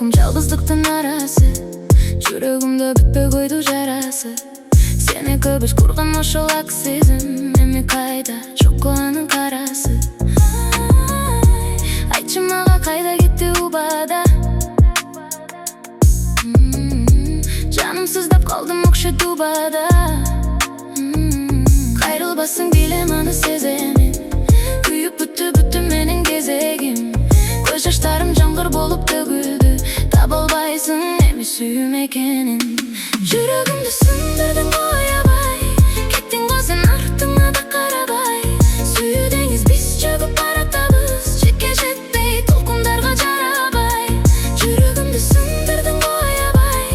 korkum жалғыздықтың арасы. Жүрегімді бітпей қойды жарасы. Сені көбіш құрған ошол ақ сезім, эми қайда жоқ оның қарасы. Айтшы маға қайда кетті убада. Жаным сыздап қалдым өкші дубада. Қайрылбасын билем аны сеземін. Күйіп бүтті менің кезегім. Көз жаштарым жаңбыр болып төгілді. Таба албайсың эми сүйім екенін. Жүрегімді сындырдың аябай. Кеттің ғой сен артыңа да қарабай. Сүйүү деңіз біз жөгіп баратабыз. Жекке жетпей толқындарға жарабай. Жүрегімді сындырдың аябай.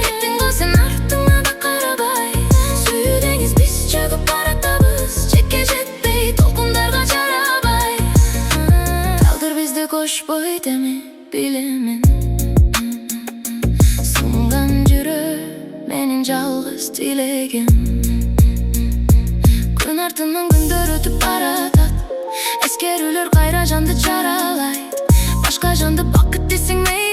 Кеттің ғой сен артыңа да қарабай. Сүйүү деңіз біз жөгіп баратабыз. Жекке жетпей толқындарға жарабай. Тағдыр бізді көшпөй деме билемін. Сынған жүрек менің жалғыз тілегім. Күн артынан күндер өтіп баратат. Ескерулер қайра жанды жаралайды. Башқа жанды бақыт десең мейлі.